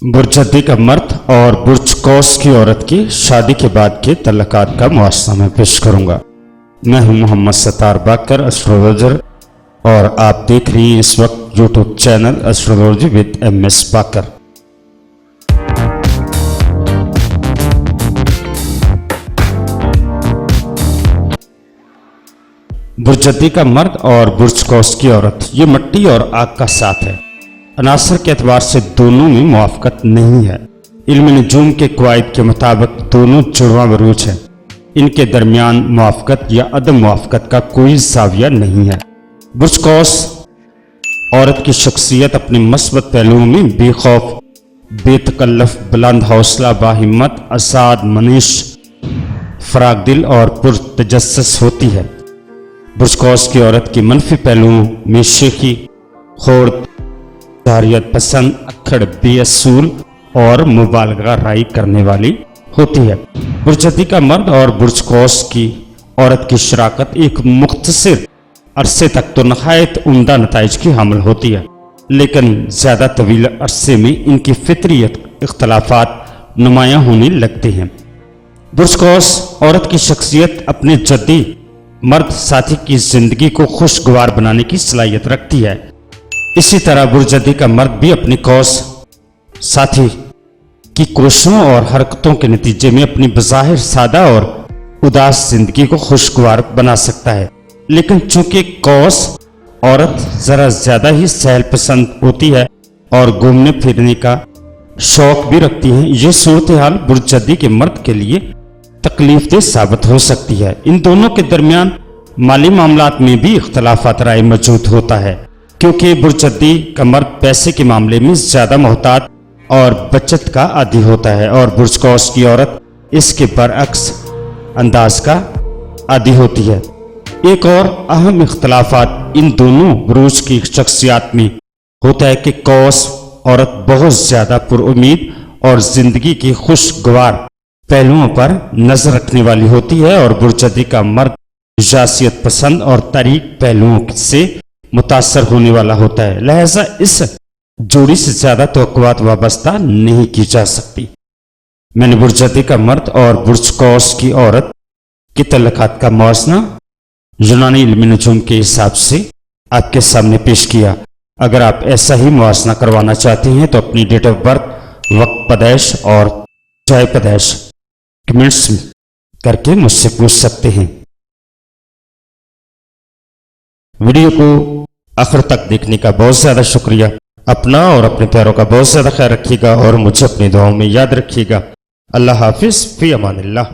برجدی کا مرد اور برج قوس کی عورت کی شادی کے بعد کے تعلقات کا موازنہ میں پیش کروں گا۔ میں ہوں محمد ستار باقر ایسٹرولوجر اور آپ دیکھ رہی ہیں اس وقت YouTube channel astrology with M S Baqir. برجدی کا مرد اور برج قوس کی عورت، یہ مٹی اور آگ کا ساتھ ہے۔ عناصر کے اعتبار سے دونوں میں موافقت نہیں ہے۔ علم نجوم کے قواعد کے مطابق دونوں جڑواں بروج ہیں۔ ان کے درمیان موافقت یا عدم موافقت کا کوئی زاویہ نہیں ہے۔ برج قوس عورت کی شخصیت اپنے مثبت پہلوؤں میں بے خوف، بے تکلف، بلند حوصلہ، باہمت، آزاد منش، فراخ دل اور پرتجسس ہوتی ہے۔ برج قوس کی عورت کے منفی پہلوؤں میں شیخی، خورد، ظاہریت پسند، اکھڑ، بے اصول اور مبالغہ رائی کرنے والی ہوتی ہے۔ برجدی کا مرد اور برج قوس کی عورت کی شراکت ایک مختصر عرصے تک تو نہایت عمدہ نتائج کی حامل ہوتی ہے، لیکن زیادہ طویل عرصے میں ان کی فطری اختلافات نمایاں ہونے لگتے ہیں۔ برج قوس عورت کی شخصیت اپنے جدی مرد ساتھی کی زندگی کو خوشگوار بنانے کی صلاحیت رکھتی ہے۔ اسی طرح برجدی کا مرد بھی اپنی قوس ساتھی کی کوششوں اور حرکتوں کے نتیجے میں اپنی بظاہر سادہ اور اداس زندگی کو خوشگوار بنا سکتا ہے، لیکن چونکہ قوس عورت ذرا زیادہ ہی سہل پسند ہوتی ہے اور گھومنے پھرنے کا شوق بھی رکھتی ہے، یہ صورتحال برجدی کے مرد کے لیے تکلیف دہ ثابت ہو سکتی ہے۔ ان دونوں کے درمیان مالی معاملات میں بھی اختلافات رائے موجود ہوتا ہے، کیونکہ برجدی کا مرد پیسے کے معاملے میں زیادہ محتاط اور بچت کا عادی ہوتا ہے، اور برج قوس کی عورت اس کے برعکس انداز کا عادی ہوتی ہے۔ ایک اور اہم اختلافات ان دونوں بروج کی شخصیات میں ہوتا ہے کہ قوس عورت بہت زیادہ پر امید اور زندگی کی خوشگوار پہلوؤں پر نظر رکھنے والی ہوتی ہے، اور برجدی کا مرد جاسیت پسند اور تاریک پہلوؤں سے متاثر ہونے والا ہوتا ہے، لہذا اس جوڑی سے زیادہ توقعات وابستہ نہیں کی جا سکتی۔ میں نے برجدی کا مرد اور برج قوس کی عورت کے تعلقات کا موازنہ یونانی علم نجوم کے حساب سے آپ کے سامنے پیش کیا۔ اگر آپ ایسا ہی موازنہ کروانا چاہتے ہیں تو اپنی ڈیٹ آف برتھ، وقت پیدائش اور جائے پیدائش کمنٹس کر کے مجھ سے پوچھ سکتے ہیں۔ ویڈیو کو آخر تک دیکھنے کا بہت زیادہ شکریہ۔ اپنا اور اپنے پیاروں کا بہت زیادہ خیال رکھیے گا اور مجھے اپنی دعاؤں میں یاد رکھیے گا۔ اللہ حافظ، فی امان اللہ۔